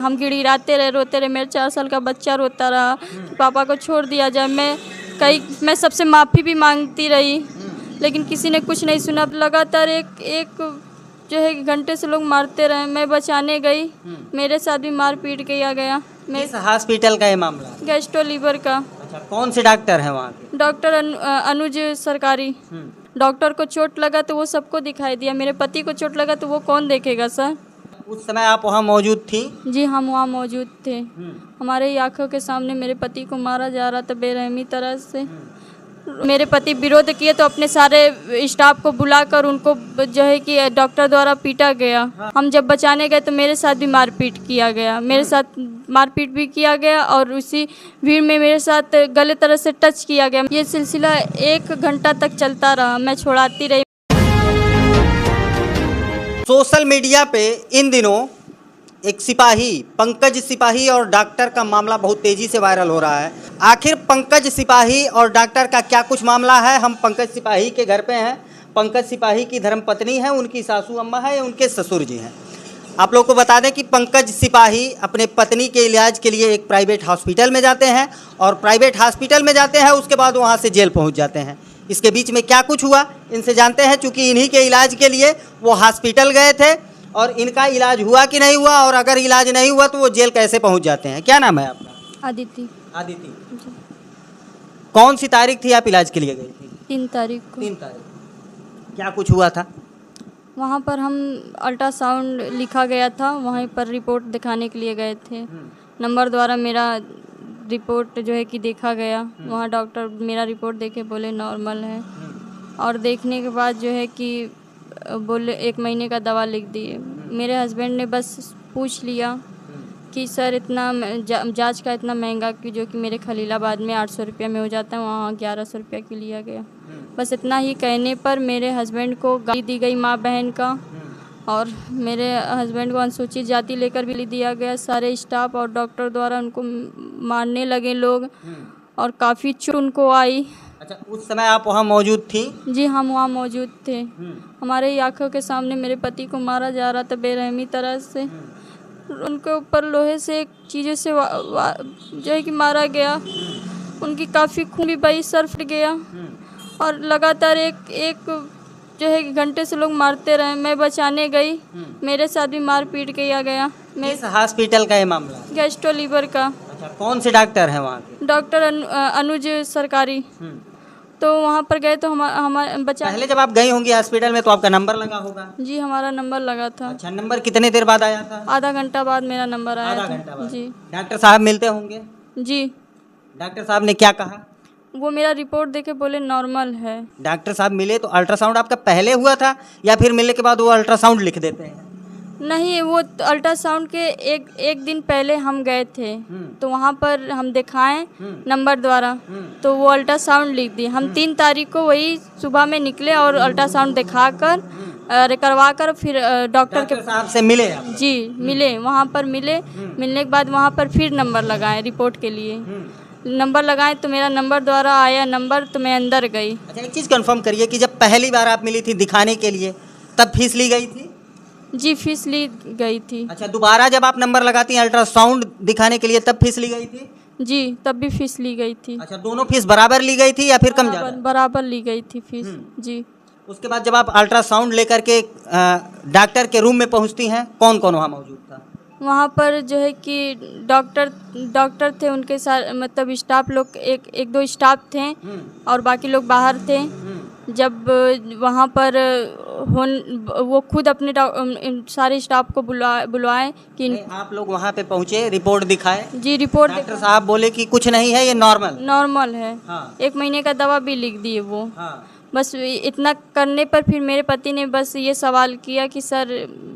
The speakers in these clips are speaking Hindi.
हम गिड़गिड़ाते रहे, रोते रहे। मेरे 4 साल का बच्चा रोता रहा कि पापा को छोड़ दिया जाए। मैं सबसे माफ़ी भी मांगती रही, लेकिन किसी ने कुछ नहीं सुना। लगातार एक जो है घंटे से लोग मारते रहे। मैं बचाने गई, मेरे साथ भी मार पीट किया गया। किस हॉस्पिटल का ये मामला है? गैस्ट्रो लीवर का। अच्छा, कौन से डॉक्टर हैं वहाँ के? डॉक्टर अनुज सरकारी। डॉक्टर को चोट लगा तो वो सबको दिखाई दिया, मेरे पति को चोट लगा तो वो कौन देखेगा सर? उस समय आप वहाँ मौजूद थी? जी, हम वहाँ मौजूद थे। हमारे ही आंखों के सामने मेरे पति को मारा जा रहा था बेरहमी तरह से। मेरे पति विरोध किए तो अपने सारे स्टाफ को बुलाकर उनको जो है कि डॉक्टर द्वारा पीटा गया। हम जब बचाने गए तो मेरे साथ भी मारपीट किया गया। मेरे साथ मारपीट भी किया गया और उसी भीड़ में मेरे साथ गलत तरह से टच किया गया। ये सिलसिला 1 घंटा तक चलता रहा, मैं छोड़ाती रही। सोशल मीडिया पे इन दिनों एक सिपाही, पंकज सिपाही और डॉक्टर का मामला बहुत तेजी से वायरल हो रहा है। आखिर पंकज सिपाही और डॉक्टर का क्या कुछ मामला है? हम पंकज सिपाही के घर पे हैं। पंकज सिपाही की धर्मपत्नी है, उनकी सासू अम्मा है, उनके ससुर जी हैं। आप लोग को बता दें कि पंकज सिपाही अपने पत्नी के इलाज के लिए एक प्राइवेट हॉस्पिटल में जाते हैं और प्राइवेट हॉस्पिटल में जाते हैं, उसके बाद वहाँ से जेल पहुँच जाते हैं। इसके बीच में क्या कुछ हुआ इनसे जानते हैं, चूँकि इन्हीं के इलाज के लिए वो हॉस्पिटल गए थे और इनका इलाज हुआ कि नहीं हुआ, और अगर इलाज नहीं हुआ तो वो जेल कैसे पहुंच जाते हैं। क्या नाम है आपका? आदिति। आदिति। कौन सी तारीख थी आप इलाज के लिए गई थी? 3 तारीख को। 3 तारीख। क्या कुछ हुआ था वहाँ पर? हम अल्ट्रासाउंड लिखा गया था, वहीं पर रिपोर्ट दिखाने के लिए गए थे। नंबर द्वारा मेरा रिपोर्ट जो है कि देखा गया। वहाँ डॉक्टर मेरा रिपोर्ट देखे बोले नॉर्मल है, और देखने के बाद जो है कि बोले 1 महीने का दवा लिख दिए। मेरे हस्बैंड ने बस पूछ लिया कि सर इतना जांच का इतना महंगा कि जो कि मेरे खलीलाबाद में 800 रुपये में हो जाता है, वहाँ 1100 रुपये की लिया गया। बस इतना ही कहने पर मेरे हस्बैंड को गाली दी गई माँ बहन का, और मेरे हस्बैंड को अनुसूचित जाति लेकर भी दिया गया। सारे स्टाफ और डॉक्टर द्वारा उनको मारने लगे लोग, और काफ़ी चोट उनको आई। अच्छा, उस समय आप वहाँ मौजूद थी? जी, हम वहाँ मौजूद थे। हमारे ही आंखों के सामने मेरे पति को मारा जा रहा था बेरहमी तरह से। उनके ऊपर लोहे से एक चीज़ों से जो है कि मारा गया। उनकी काफ़ी खून भी बही, सर फट गया, और लगातार एक जो है कि घंटे से लोग मारते रहे। मैं बचाने गई, मेरे साथ भी मार पीट किया गया। किस हॉस्पिटल का ये मामला है? गैस्ट्रो लीवर का। अच्छा, कौन से डॉक्टर हैं वहाँ के? डॉक्टर अनुज सरकारी। तो वहाँ पर गए तो हमारे बचा। पहले जब आप गई होंगी हॉस्पिटल में तो आपका नंबर लगा होगा? जी, हमारा नंबर लगा था। अच्छा, नंबर कितने देर बाद आया था? आधा घंटा बाद मेरा नंबर आया आधा था। घंटा बाद। जी। डॉक्टर साहब मिलते होंगे? जी, डॉक्टर साहब ने क्या कहा? वो मेरा रिपोर्ट देखे बोले नॉर्मल है। डॉक्टर साहब मिले तो अल्ट्रासाउंड आपका पहले हुआ था या फिर मिलने के बाद वो अल्ट्रासाउंड लिख देते हैं? नहीं, वो अल्ट्रासाउंड के एक दिन पहले हम गए थे, तो वहाँ पर हम दिखाएं नंबर द्वारा, तो वो अल्ट्रासाउंड लिख दी। हम 3 तारीख को वही सुबह में निकले और अल्ट्रासाउंड दिखाकर करवा कर फिर डॉक्टर के साहब से मिले आप? जी, मिले, वहाँ पर मिले। मिलने के बाद वहाँ पर फिर नंबर लगाए रिपोर्ट के लिए। नंबर लगाए तो मेरा नंबर द्वारा आया नंबर, तो मैं अंदर गई। अच्छा, एक चीज़ कंफर्म करिए कि जब पहली बार आप मिली थी दिखाने के लिए तब फीस ली गई थी? जी, फीस ली गई थी। अच्छा, दोबारा जब आप नंबर लगाती हैं अल्ट्रासाउंड दिखाने के लिए तब फीस ली गई थी? जी, तब भी फीस ली गई थी। अच्छा, दोनों फीस बराबर ली गई थी या फिर कम ज़्यादा? बराबर ली गई थी फीस। जी। उसके बाद जब आप अल्ट्रासाउंड लेकर के डॉक्टर के रूम में पहुंचती हैं, कौन कौन वहाँ मौजूद था? वहाँ पर जो है कि डॉक्टर थे, उनके साथ मतलब स्टाफ लोग एक दो स्टाफ थे, और बाकी लोग बाहर थे। जब वहाँ पर वो खुद अपने सारे स्टाफ को बुलवाए कि आप लोग वहाँ पे पहुँचे, रिपोर्ट दिखाए? जी, रिपोर्ट डॉक्टर साहब बोले कि कुछ नहीं है, ये नॉर्मल है। हाँ। 1 महीने का दवा भी लिख दिए वो। हाँ। बस इतना करने पर फिर मेरे पति ने बस ये सवाल किया कि सर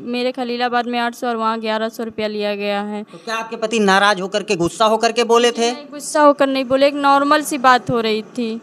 मेरे खलीलाबाद में 800 और वहाँ 1100 रुपया लिया गया है। तो क्या आपके पति नाराज होकर के, गुस्सा होकर के बोले थे? नहीं, गुस्सा होकर नहीं बोले, एक नॉर्मल सी बात हो रही थी।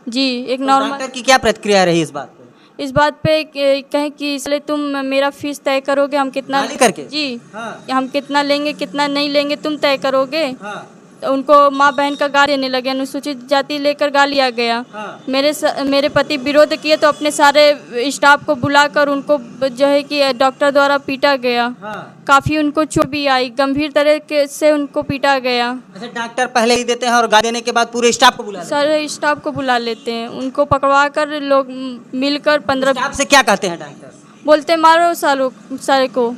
जी, एक तो नॉर्मल। डॉक्टर की क्या प्रतिक्रिया रही इस बात पे? इस बात पे कहें कि इसलिए तुम मेरा फीस तय करोगे, हम कितना गाली करके? जी, हाँ। हम कितना लेंगे कितना नहीं लेंगे तुम तय करोगे। हाँ। उनको माँ बहन का गाली देने लगे, अनुसूचित जाति लेकर गाली दिया गया। हाँ। मेरे पति विरोध किए तो अपने सारे स्टाफ को बुलाकर उनको जो है कि डॉक्टर द्वारा पीटा गया। हाँ। काफ़ी उनको चोट भी आई, गंभीर तरह से उनको पीटा गया। अच्छा, डॉक्टर पहले ही देते हैं और गाली देने के बाद पूरे स्टाफ को बुला लेते सारे स्टाफ को बुला लेते हैं, उनको पकड़वा कर लोग मिलकर हैं। 15 स्टाफ से क्या कहते हैं डॉक्टर? बोलते मारो सारे को।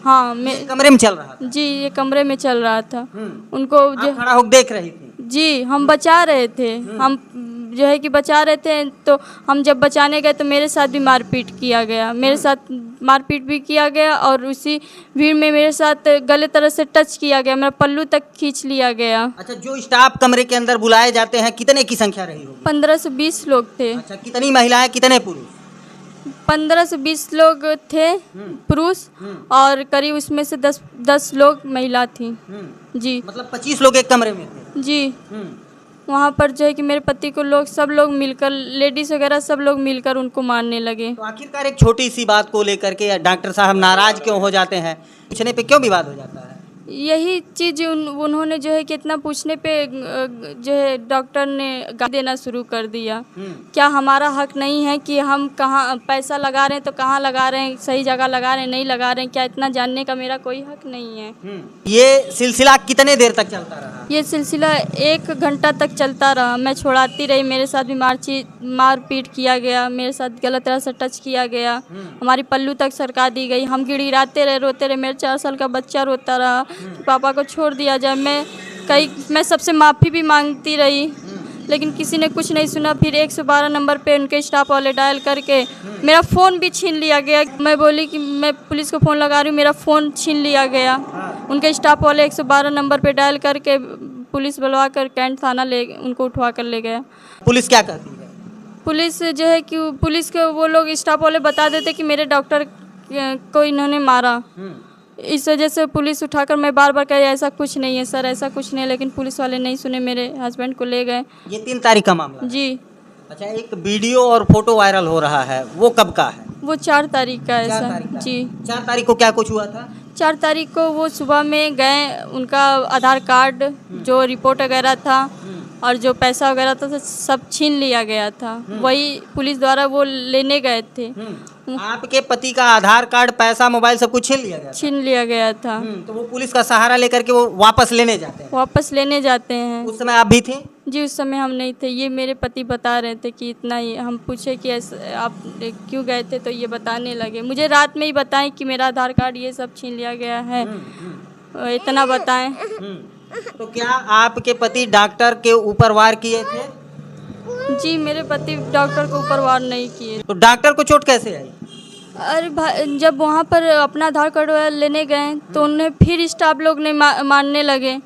हाँ, मैं कमरे में चल रहा था। जी ये कमरे में चल रहा था। उनको आप खड़ा होकर देख रही थी? जी हम बचा रहे थे, हम जो है कि बचा रहे थे, तो हम जब बचाने गए तो मेरे साथ भी मारपीट किया गया, मेरे साथ मारपीट भी किया गया और उसी भीड़ में मेरे साथ गलत तरह से टच किया गया, मेरा पल्लू तक खींच लिया गया। अच्छा, जो स्टाफ कमरे के अंदर बुलाए जाते हैं कितने की संख्या रही होगी? 15 से 20 लोग थे। अच्छा, कितनी महिलाएं कितने पुरुष? 15 से 20 लोग थे पुरुष और करीब उसमें से 10 लोग महिला थी। जी मतलब 25 लोग एक कमरे में थे। जी वहाँ पर जो है कि मेरे पति को सब लोग मिलकर, लेडीज़ वगैरह सब लोग मिलकर उनको मारने लगे। तो आखिरकार एक छोटी सी बात को लेकर के डॉक्टर साहब नाराज क्यों हो जाते हैं? पूछने पे क्यों विवाद हो जाता है? यही चीज़ उन्होंने जो है कि इतना पूछने पे जो है डॉक्टर ने गाली देना शुरू कर दिया। क्या हमारा हक नहीं है कि हम कहाँ पैसा लगा रहे हैं तो कहाँ लगा रहे हैं, सही जगह लगा रहे हैं नहीं लगा रहे हैं, क्या इतना जानने का मेरा कोई हक नहीं है? ये सिलसिला कितने देर तक चलता रहा? ये सिलसिला 1 घंटा तक चलता रहा। मैं छुड़ाती रही, मेरे साथ भी मारपीट किया गया, मेरे साथ गलत तरह से टच किया गया, हमारी पल्लू तक सरका दी गई, हम गिड़गिड़ाते रहे, रोते रहे, मेरे 4 साल का बच्चा रोता रहा कि पापा को छोड़ दिया जाए। मैं सबसे माफ़ी भी मांगती रही लेकिन किसी ने कुछ नहीं सुना। फिर 112 नंबर पे उनके स्टाफ वाले डायल करके मेरा फ़ोन भी छीन लिया गया। मैं बोली कि मैं पुलिस को फ़ोन लगा रही हूँ, मेरा फ़ोन छीन लिया गया। उनके स्टाफ वाले 112 नंबर पे डायल करके पुलिस बुलवा कर कैंट थाना उनको उठवा कर ले गया। पुलिस क्या कहती है? पुलिस जो है कि पुलिस के वो लोग स्टाफ वाले बता देते कि मेरे डॉक्टर को इन्होंने मारा, इस वजह से पुलिस उठाकर, मैं बार बार कह रही ऐसा कुछ नहीं है सर, ऐसा कुछ नहीं है, लेकिन पुलिस वाले नहीं सुने, मेरे हस्बैंड को ले गए। ये 3 तारीख का मामला है? जी। अच्छा, एक वीडियो और फोटो वायरल हो रहा है, वो कब का है? वो 4 तारीख का है 4 सर। तारीख का? जी 4 तारीख को क्या कुछ हुआ था? 4 तारीख को वो सुबह में गए, उनका आधार कार्ड, जो रिपोर्ट वगैरह था और जो पैसा वगैरह था सब छीन लिया गया था, वही पुलिस द्वारा वो लेने गए थे। आपके पति का आधार कार्ड, पैसा, मोबाइल सब कुछ छीन लिया गया था? छीन लिया गया था। तो वो पुलिस का सहारा लेकर के वो वापस लेने जाते हैं? वापस लेने जाते हैं। उस समय आप भी थे? जी उस समय हम नहीं थे, ये मेरे पति बता रहे थे कि इतना ही। हम पूछे कि ऐसे आप क्यों गए थे तो ये बताने लगे, मुझे रात में ही बताएं कि मेरा आधार कार्ड ये सब छीन लिया गया है, इतना बताएं। तो क्या आपके पति डॉक्टर के ऊपर वार किए थे? जी मेरे पति डॉक्टर को ऊपर वार नहीं किए। तो डॉक्टर को चोट कैसे आई? अरे भाई, जब वहाँ पर अपना आधार कार्ड लेने गए तो उन्हें फिर स्टाफ लोग ने मारने लगे।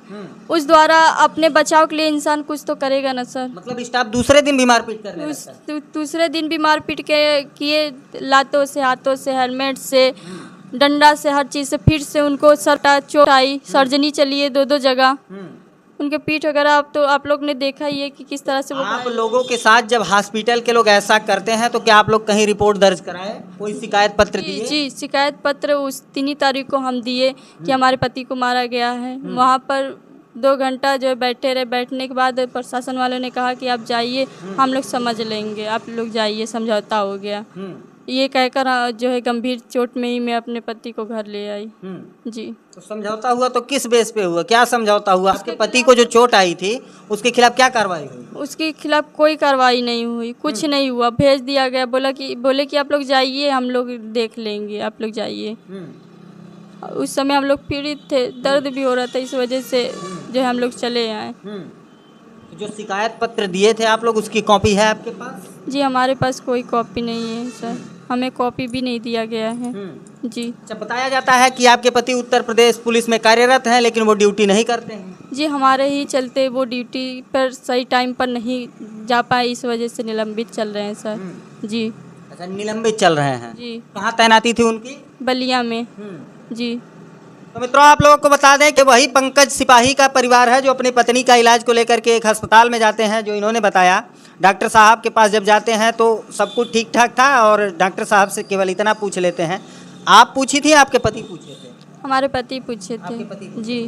उस द्वारा अपने बचाव के लिए इंसान कुछ तो करेगा ना सर। मतलब स्टाफ दूसरे दिन भी मारपीट कर रहे थे? दूसरे दिन भी मारपीट किए, लातों से, हाथों से, हेलमेट से, डंडा से, हर चीज़ से। फिर से उनको चोट आई, सर्जरी चली है 2-2 जगह, उनके पीठ वगैरह। अब तो आप लोग ने देखा ही है कि किस तरह से वो आप लोगों के साथ जब हॉस्पिटल के लोग ऐसा करते हैं तो क्या आप लोग कहीं रिपोर्ट दर्ज कराए, कोई शिकायत पत्र दिए? जी शिकायत पत्र उस 3 तारीख को हम दिए कि हमारे पति को मारा गया है। वहाँ पर 2 घंटा जो बैठे रहे, बैठने के बाद प्रशासन वालों ने कहा कि आप जाइए, हम लोग समझ लेंगे, आप लोग जाइए, समझौता हो गया। ये कहकर जो है गंभीर चोट में ही मैं अपने पति को घर ले आई। जी। तो समझौता हुआ तो किस बेस पे हुआ, क्या समझौता हुआ? आपके पति को जो चोट आई थी उसके खिलाफ क्या कार्रवाई हुई? उसके खिलाफ कोई कार्रवाई नहीं हुई, कुछ नहीं हुआ, भेज दिया गया। बोले कि आप लोग जाइए, हम लोग देख लेंगे, आप लोग जाइए। उस समय हम लोग पीड़ित थे, दर्द भी हो रहा था, इस वजह से जो है हम लोग चले आए। जो शिकायत पत्र दिए थे आप लोग, उसकी कॉपी है आपके पास? जी हमारे पास कोई कॉपी नहीं है सर, हमें कॉपी भी नहीं दिया गया है। जी। अच्छा, बताया जाता है कि आपके पति उत्तर प्रदेश पुलिस में कार्यरत हैं लेकिन वो ड्यूटी नहीं करते हैं? जी हमारे ही चलते वो ड्यूटी पर सही टाइम पर नहीं जा पाए, इस वजह से निलंबित चल रहे हैं सर। जी। अच्छा, निलंबित चल रहे हैं? जी। कहाँ तैनाती थी उनकी? बलिया में। जी। तो मित्रों, आप लोगों को बता दें कि वही पंकज सिपाही का परिवार है जो अपनी पत्नी का इलाज को लेकर के एक अस्पताल में जाते हैं। जो इन्होंने बताया, डॉक्टर साहब के पास जब जाते हैं तो सब कुछ ठीक ठाक था और डॉक्टर साहब से केवल इतना पूछ लेते हैं। आप पूछी थी, आपके पति पूछे थे? हमारे पति पूछे थे। आपके पति? जी।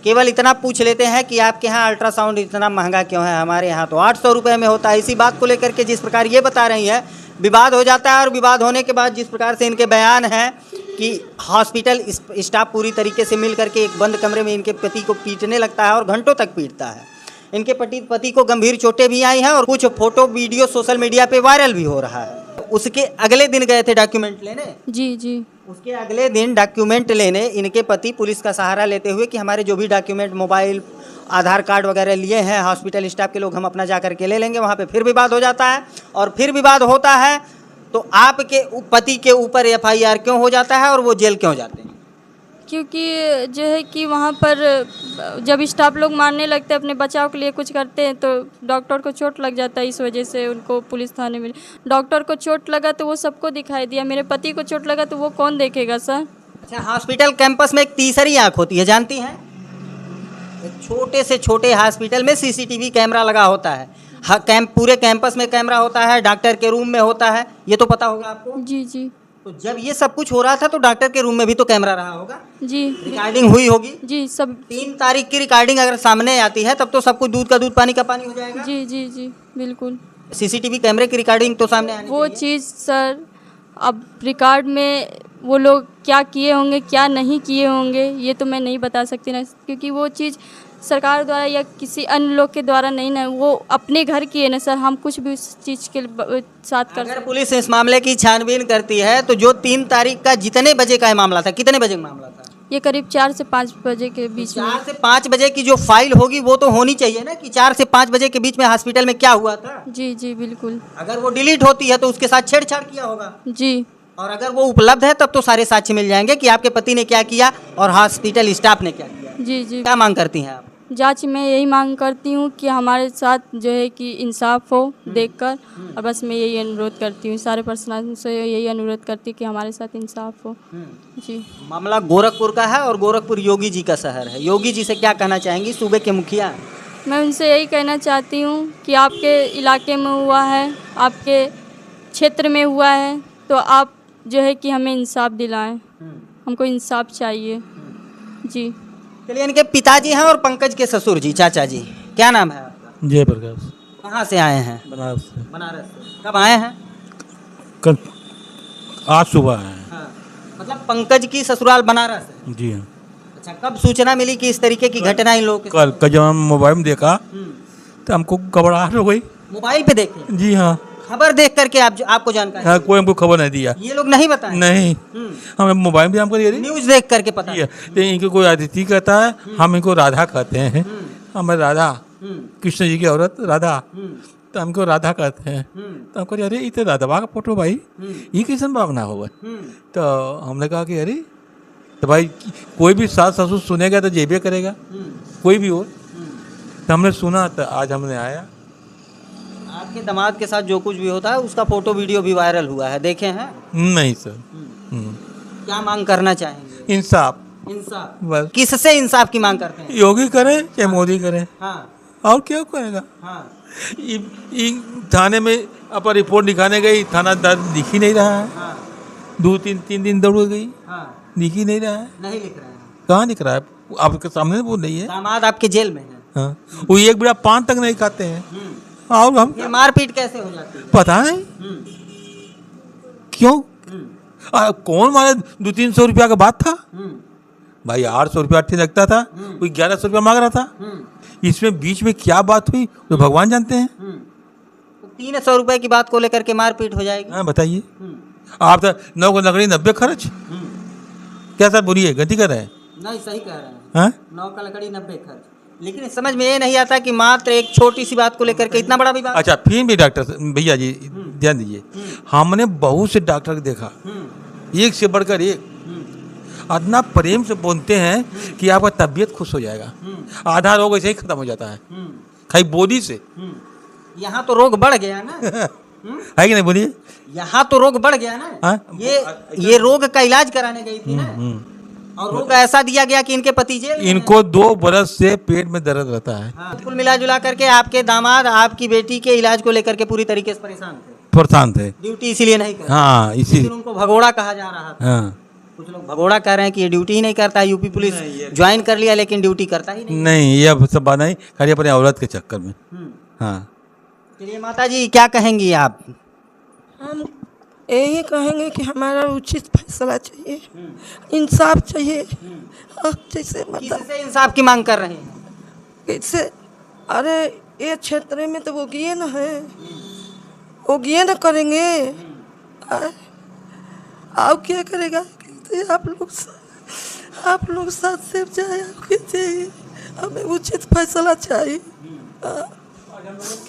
केवल इतना पूछ लेते हैं कि आपके यहाँ अल्ट्रासाउंड इतना महंगा क्यों है, हमारे यहाँ तो 800 रुपये में होता है। इसी बात को लेकर के जिस प्रकार ये बता रही हैं, विवाद हो जाता है और विवाद होने के बाद जिस प्रकार से इनके बयान हैं कि हॉस्पिटल स्टाफ पूरी तरीके से मिल करके एक बंद कमरे में इनके पति को पीटने लगता है और घंटों तक पीटता है। इनके पति को गंभीर चोटें भी आई हैं और कुछ फोटो वीडियो सोशल मीडिया पे वायरल भी हो रहा है। उसके अगले दिन गए थे डॉक्यूमेंट लेने। जी। उसके अगले दिन डॉक्यूमेंट लेने इनके पति पुलिस का सहारा लेते हुए कि हमारे जो भी डॉक्यूमेंट, मोबाइल, आधार कार्ड वगैरह लिए हैं हॉस्पिटल स्टाफ के लोग, हम अपना जा कर के ले लेंगे। वहाँ पे फिर विवाद हो जाता है और फिर विवाद होता है तो आपके पति के ऊपर FIR क्यों हो जाता है और वो जेल क्यों जाते हैं? क्योंकि जो है कि वहाँ पर जब स्टाफ लोग मारने लगते हैं, अपने बचाव के लिए कुछ करते हैं, तो डॉक्टर को चोट लग जाता है। इस वजह से उनको पुलिस थाने में, डॉक्टर को चोट लगा तो वो सबको दिखाई दिया, मेरे पति को चोट लगा तो वो कौन देखेगा सर? अच्छा, हॉस्पिटल कैंपस में एक तीसरी आँख होती है, जानती हैं? एक छोटे से छोटे हॉस्पिटल में CCTV कैमरा लगा होता है। पूरे कैंपस में कैमरा होता है, डॉक्टर के रूम में होता है, ये तो पता होगा आपको? जी। तो जब ये सब कुछ हो रहा था तो डॉक्टर के रूम में भी तो कैमरा रहा होगा जी, रिकॉर्डिंग हुई होगी जी। सब 3 तारीख की रिकॉर्डिंग अगर सामने आती है तब तो सब कुछ दूध का दूध पानी का पानी हो जाएगा। जी बिल्कुल। CCTV कैमरे की रिकॉर्डिंग तो सामने आनी वो चीज़ सर, अब रिकॉर्ड में वो लोग क्या किए होंगे क्या नहीं किए होंगे ये तो मैं नहीं बता सकती ना, क्योंकि वो चीज़ सरकार द्वारा या किसी अन्य लोग के द्वारा नहीं ना, वो अपने घर की है ना सर। हम कुछ भी उस चीज़ के साथ कर, अगर पुलिस इस मामले की छानबीन करती है तो जो 3 तारीख का जितने बजे का मामला था, कितने बजे का मामला था? ये करीब 4 से 5 बजे के बीच में। 4 से 5 बजे की जो फाइल होगी वो तो होनी चाहिए ना कि 4 से 5 बजे के बीच में हॉस्पिटल में क्या हुआ था। जी बिल्कुल। अगर वो डिलीट होती है तो उसके साथ छेड़छाड़ किया होगा जी, और अगर वो उपलब्ध है तब तो सारे साक्ष्य मिल जाएंगे कि आपके पति ने क्या किया और हॉस्पिटल स्टाफ ने क्या किया। जी। क्या मांग करती हैं आप? जांच में यही मांग करती हूँ कि हमारे साथ जो है कि इंसाफ हो देखकर, और बस मैं यही अनुरोध करती हूँ, सारे प्रशासन से यही अनुरोध करती हूँ कि हमारे साथ इंसाफ हो। जी। मामला गोरखपुर का है और गोरखपुर योगी जी का शहर है। योगी जी से क्या कहना चाहेंगी, सूबे के मुखिया हैं? मैं उनसे यही कहना चाहती हूँ कि आपके इलाके में हुआ है, आपके क्षेत्र में हुआ है, तो आप जो है कि हमें इंसाफ दिलाएं। हमको इंसाफ चाहिए। जी। चलिए, इनके पिताजी हैं और पंकज के ससुर जी, चाचा जी, क्या नाम है आपका? जयप्रकाश। कहाँ से आए हैं? बनारस से। बनारस से। कब आए हैं? कल आज सुबह आए हैं। हाँ। मतलब पंकज की ससुराल बनारस है? जी हाँ। अच्छा, कब सूचना मिली कि इस तरीके की घटना इन लोगों के? कल जब हम मोबाइल में देखा तो हमको घबराहट हो गई। मोबाइल पे देखे? जी हाँ। खबर देख करके आपको जानकारी? हाँ, कोई हमको खबर नहीं दिया। ये लोग नहीं बताए? नहीं, हमें मोबाइल में हमको न्यूज देख करके पता है। तो इनको कोई अदिति कहता है, हम इनको राधा कहते हैं। हमें राधा, कृष्ण जी की औरत राधा, तो हमको राधा कहते हैं। तो हमको अरे ये तो राधा का फोटो भाई, ये किसन भावना होगा। तो हमने कहा कि अरे तो भाई कोई भी सास ससुर सुनेगा तो जेबे करेगा, कोई भी हो। तो हमने सुना, तो आज हमने आया। आपके दामाद के साथ जो कुछ भी होता है उसका फोटो वीडियो भी वायरल हुआ है, देखे हैं? नहीं सर। क्या मांग करना चाहेंगे? इंसाफ। इंसाफ। बस। किससे इंसाफ की मांग करते हैं? योगी करे चाहे मोदी करे। हाँ। और क्या करेगा? हाँ। थाने में अपन रिपोर्ट दिखाने गई, थाना दिख ही नहीं रहा है। हाँ। 2-3 दिन दौड़ गई, हाँ। दिख ही नहीं रहा है। नहीं लिख रहे हैं? कहाँ दिख रहा है? आपके सामने बोल रही है। दामाद आपके जेल में है? हाँ, वो एक बेड़ा पान तक नहीं खाते हैं। और हम ये मारपीट कैसे हो जाती है? पता नहीं क्यों। कौन मारे? 200-300 रुपया का बात था भाई, 800 रुपया ठीक लगता था, कोई 1100 रुपया मांग रहा था। इसमें बीच में क्या बात हुई तो भगवान जानते हैं। 300 रुपए की बात को लेकर के मारपीट हो जाएगी? हाँ बताइए। आप तो 9 को लकड़ी 90 खर्च, क्या सर बुरी है, गलती कर रहे हैं? नहीं, सही कह रहे हैं। हाँ? 9 का लकड़ी 90 खर्च। लेकिन समझ में ये नहीं आता कि मात्र एक छोटी सी बात को लेकर के इतना बड़ा विवाद। अच्छा, फिर भी डॉक्टर भैया जी ध्यान दीजिए, हमने बहुत से डॉक्टर को देखा, एक से बढ़कर एक इतना प्रेम से बोलते हैं कि आपका तबीयत खुश हो जाएगा। आधा रोग ऐसे ही खत्म हो जाता है खाली बोली से। यहाँ तो रोग बढ़ गया ना। है कि नहीं, बोलिए। यहाँ तो रोग बढ़ गया ना। हाँ? ये रोग का इलाज कराने गई थी ना, और रोग ऐसा दिया गया कि इनके पति जेल में इनको 2 बरस से पेट में दर्द रहता है। हाँ। कुल मिला जुला करके आपके दामाद आपकी बेटी के इलाज को लेकर के पूरी तरीके से परेशान थे। परेशान थे, ड्यूटी इसीलिए नहीं कर। हाँ इसी। उनको भगोड़ा कहा जा रहा था। हाँ, कुछ लोग भगोड़ा कर रहे हैं कि ये ड्यूटी ही नहीं करता है, यूपी पुलिस ज्वाइन कर लिया लेकिन ड्यूटी करता ही नहीं। नहीं, ये अब सब बात नहीं, खाली अपने औरत के चक्कर में। हाँ। चलिए माता जी क्या कहेंगी आप? हम यही कहेंगे कि हमारा उचित फैसला चाहिए, इंसाफ चाहिए। जैसे मतलब किससे इंसाफ की मांग कर रहे हैं? कैसे, अरे ये क्षेत्र में तो वो गिए न है, वो गिए न करेंगे। आप क्या करेगा? कहते आप लोग साथ से जाए, आपके चाहिए, हमें उचित फैसला चाहिए।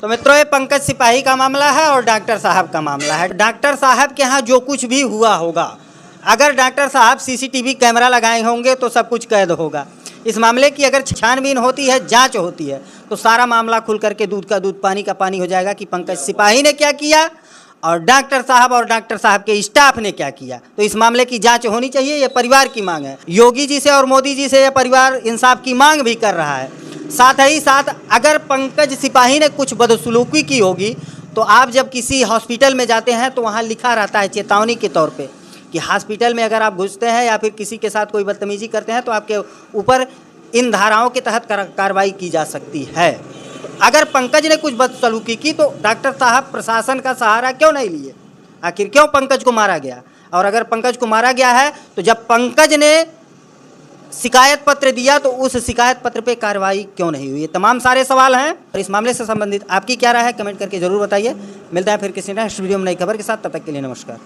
तो मित्रों ये पंकज सिपाही का मामला है और डॉक्टर साहब का मामला है। डॉक्टर साहब के यहाँ जो कुछ भी हुआ होगा, अगर डॉक्टर साहब सीसीटीवी कैमरा लगाए होंगे तो सब कुछ कैद होगा। इस मामले की अगर छानबीन होती है, जांच होती है, तो सारा मामला खुल करके दूध का दूध पानी का पानी हो जाएगा कि पंकज सिपाही ने क्या किया और डॉक्टर साहब के स्टाफ ने क्या किया। तो इस मामले की जांच होनी चाहिए, ये परिवार की मांग है। योगी जी से और मोदी जी से यह परिवार इंसाफ की मांग भी कर रहा है। साथ ही साथ अगर पंकज सिपाही ने कुछ बदसलूकी की होगी तो आप जब किसी हॉस्पिटल में जाते हैं तो वहाँ लिखा रहता है चेतावनी के तौर पे कि हॉस्पिटल में अगर आप घुसते हैं या फिर किसी के साथ कोई बदतमीजी करते हैं तो आपके ऊपर इन धाराओं के तहत कार्रवाई की जा सकती है। अगर पंकज ने कुछ बदसलूकी की तो डॉक्टर साहब प्रशासन का सहारा क्यों नहीं लिए? आखिर क्यों पंकज को मारा गया? और अगर पंकज को मारा गया है तो जब पंकज ने शिकायत पत्र दिया तो उस शिकायत पत्र पे कार्रवाई क्यों नहीं हुई? ये तमाम सारे सवाल हैं और इस मामले से संबंधित आपकी क्या राय है कमेंट करके जरूर बताइए। मिलते हैं फिर किसी नेक्स्ट वीडियो में नई खबर के साथ, तब तक के लिए नमस्कार।